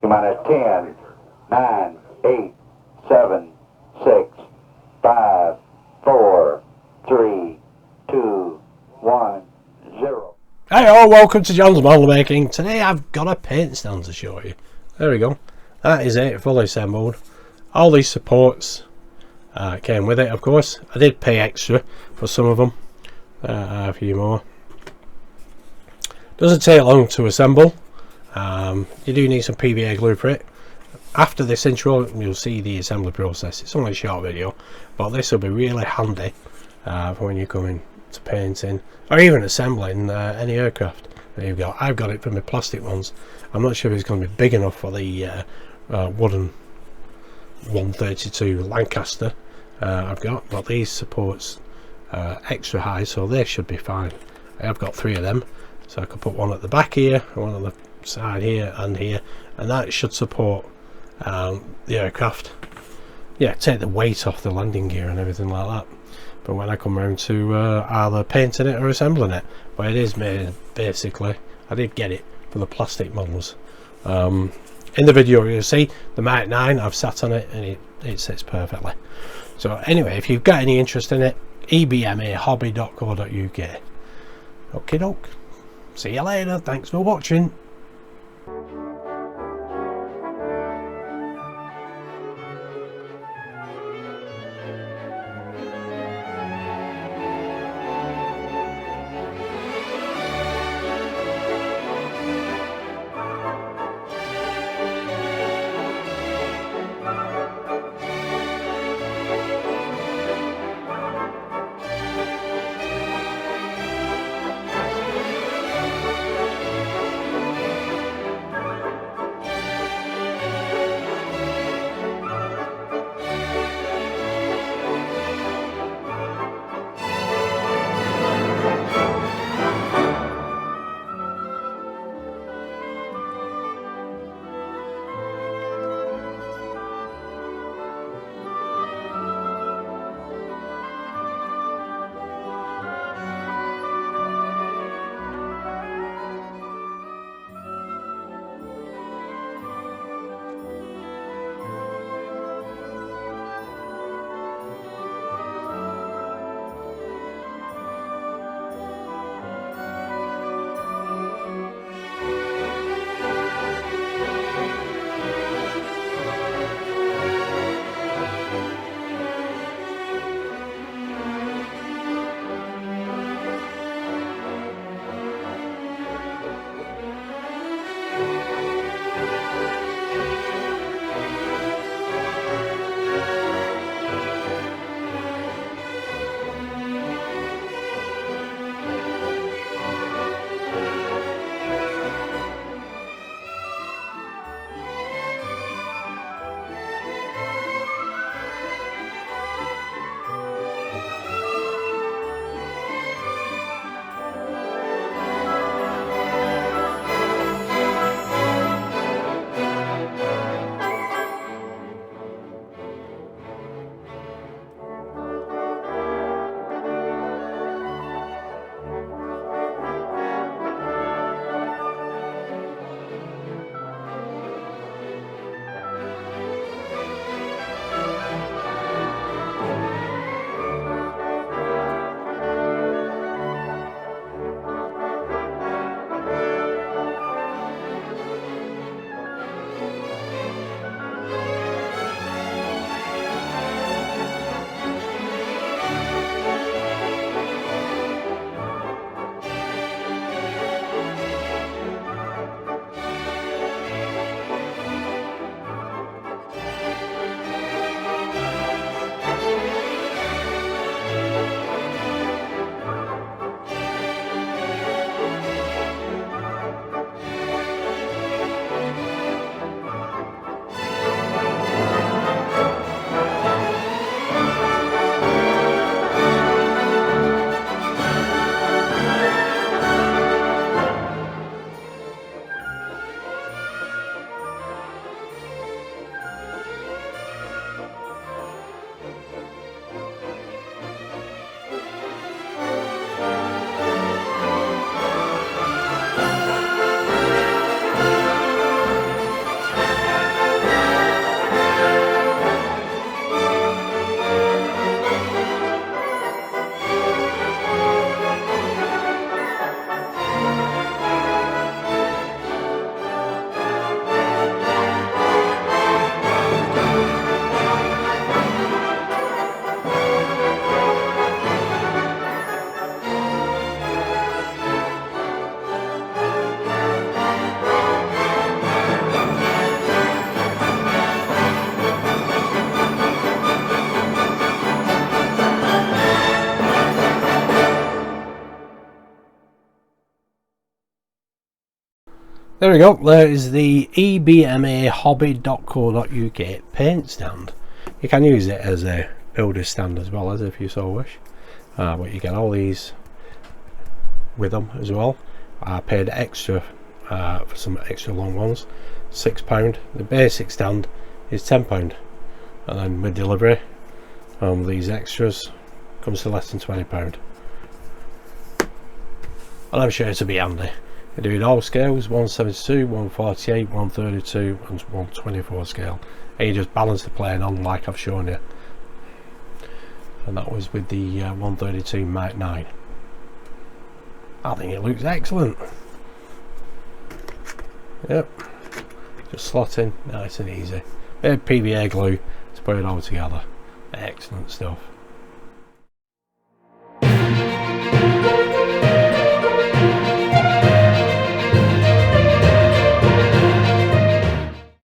Come on at 10, 9, 8, 7, 6, 5, 4, 3, 2, 1, 0. Hey all, welcome to John's Model Making. Today I've got a paint stand to show you. There we go. That is it, fully assembled. All these supports came with it, of course. I did pay extra for some of them. A few more. Doesn't take long to assemble. You do need some PVA glue for it. After this intro you'll see the assembly process. It's only a short video, but this will be really handy for when you come in to painting or even assembling any aircraft that you've got. I've got it for my plastic ones. I'm not sure if it's going to be big enough for the wooden 132 Lancaster I've got, but these supports extra high, so they should be fine. I have got 3 of them, so I could put one at the back here, one on the side here, and that should support the aircraft. Yeah, take the weight off the landing gear and everything like that. But when I come around to either painting it or assembling it, but it is made basically. I did get it for the plastic models. In the video you'll see the Mark 9. I've sat on it and it sits perfectly. So anyway, if you've got any interest in it, EBMA Hobby.co.uk. Okie doke. See you later. Thanks for watching. There we go, there is the EBMA Hobby.co.uk paint stand. You can use it as a builder stand as well, as if you so wish, but you get all these with them as well. I paid extra for some extra long ones, £6. The basic stand is £10, and then with delivery these extras comes to less than £20, and I'm sure it'll be handy. I do it all scales, 172, 148, 132 and 124 scale, and you just balance the plane on like I've shown you, and that was with the 132 Mark 9. I think it looks excellent. Yep, just slot in nice and easy. Bit of PVA glue to put it all together. Excellent stuff.